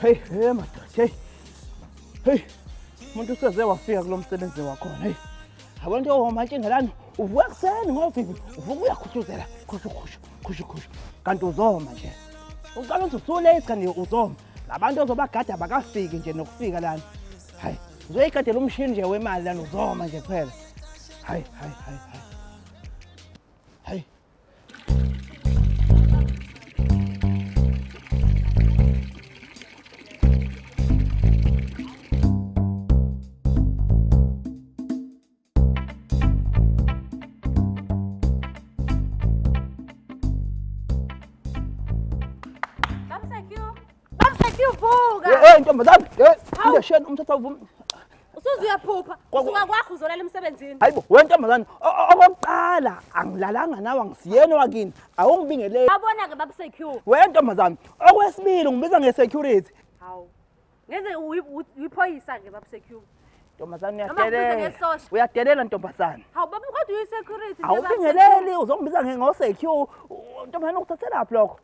Hey, madoda, hey, umuntu useze wafika kulo msebenzi wakhona. Hey, abantu owamantshinga lana uvuka kuseni ngovivi, uvuka uyakhuthuzela, khushu. Kanti uzoma nje. Uqala ukuthi usule isikhathi uzoma. Labantu ozobagada bakafiki nje nokufika lana. Hayi, uzoyigadela umshini nje wemali lana uzoma nje kuphela. Hayi. Hey, ntombazane, ngiyashena umthatha uvuma. Usuzuyaphupha, usuka kwakho uzolela emsebenzini. Hayibo, wena ntombazane, okokuqala angilalanga nawe ngisiyena wakini. Awungibingeleli. Yabona ke baba secure. Wena ntombazane, okwesibili ngibiza nge-security. Hawu. Ngeze uyiphoyisa ke baba secure. Ntombazane uyadelela ntombazane. Hawu baba kodwa uyi-security. Awubingeleli uzongibiza ngo-secure. Ntombazane ukuthathelaphi lokho?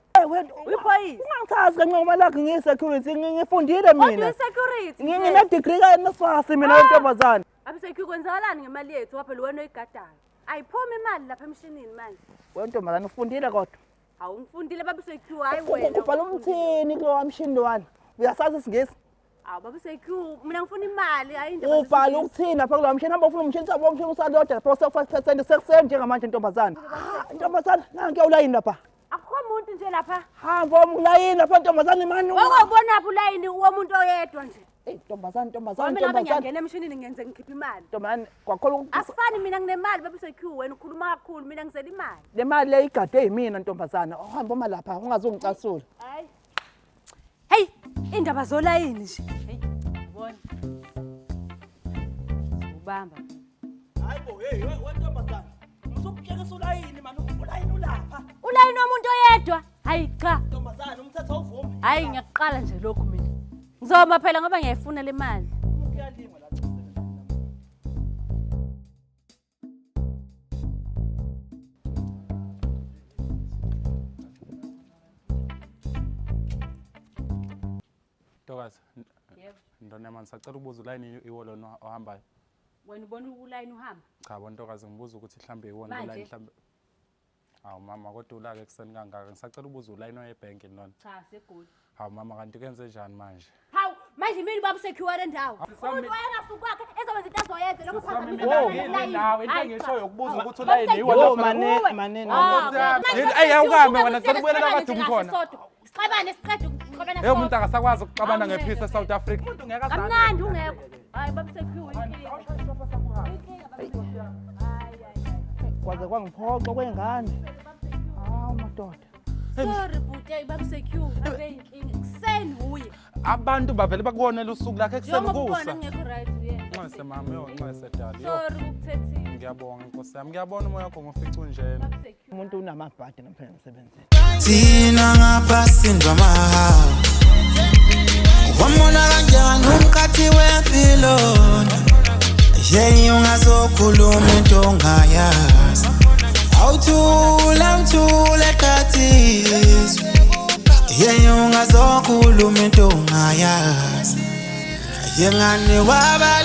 Uyiphoyisa. Ungangithathi kancoma lakho ngiyi-security, ngifundile mina. Kodwa uyi-security. Ngine-degree ka-NSFAS mina ntombazane. Baba secure kwenzakalani ngemali yethu waphela wena oyigadayo? Ayiphumi imali lapha emshinini manje. Wena ntombazane ufundile kodwa? Hawu ngifundile baba secure hayi wena. Ubhala umthini kulo mshini wani? Uyasazi isingisi? Awu baba secure mina ngifuna imali hayi indaba. Ubhala ukuthini lapha kulo mshini? Hamba ufuna umshini sabo umshini usalodwa lapha 5% sekuseni njengamanje ntombazane. Ntombazane nanke ulayini lapha. Akukho umuntu nje lapha. Hamba ulayini lapha ntombazane mani. Wawubona apha ulayini womuntu oyedwa nje. Ntombazane. Mina ngabe ngiyangena emshinini ngenze ngikhipha imali. Ntombazane kwakho asifani mina nginemali baba secure wena ukhuluma kakhulu mina ngizela imali. Le mali le igade yimina ntombazane. Hamba uma lapha ungazongicasula. Hayi. Hey, indaba zolayini nje. Hey, ubona. Ubamba. Hayibo hey wena ntombazane. Usukukekisa ulayini manje ulayini ulapha. Ulayini womuntu oyedwa. Hayi cha. Ntombazane umthetho uvuma. Hayi ngiyaqala nje lokho mina. Ngizoma phela ngoba ngiyayifuna le mali. Umuntu uyalingwa la. Ntokazi. Yebo. Ndona manje sacela ukubuza ulayini iwolona ohambayo. Wena ubona ulayini uhamba? Cha bona ntokazi ngibuza ukuthi mhlambe iwona ulayini mhlambe. Hawu mama kodwa ulaka ekseni kangaka ngisacela ukubuza ulayini oyebhenki nona. Cha segoli. Hawu mama kanti kenze njani manje? Hawu manje mina baba secure le ndawo. Umuntu wayengasuka kwakhe ezokwenza into azoyenza lokho phakathi nawe into engishoyo ukubuza ukuthi ulayini iwona manene. Hey awukame wena ngicela ukubuyela kade umkhona. Sixabane siqede ukuxabana sonke. Umuntu akasakwazi ukuxabana ngephisa eSouth Africa. Umuntu ngeke azane. Kamnandi ungekho. Hayi baba secure kwaze kwangiphoqa kwengane. Hawu madoda. Sorry buti baba secure abe inkinga kuseni uye. Abantu bavele bakubonela usuku lakhe ekseni kusa. Ngiyabona ngekho right uye. Nxese mama nxese dali. Sorry ukuthethile. Ngiyabonga Nkosi yami. Ngiyabona umoya wakho ngofica unjena. Umuntu unamabhadi namphela emsebenzini. Thina ngapha sindwa mahawu. Wamona kanjani Uqhathizwe empilo? Yey ungazokhuluma into ongayazi. Awuthula Uqhathizwe. Yey ungazokhuluma into ongayazi. Yengane waba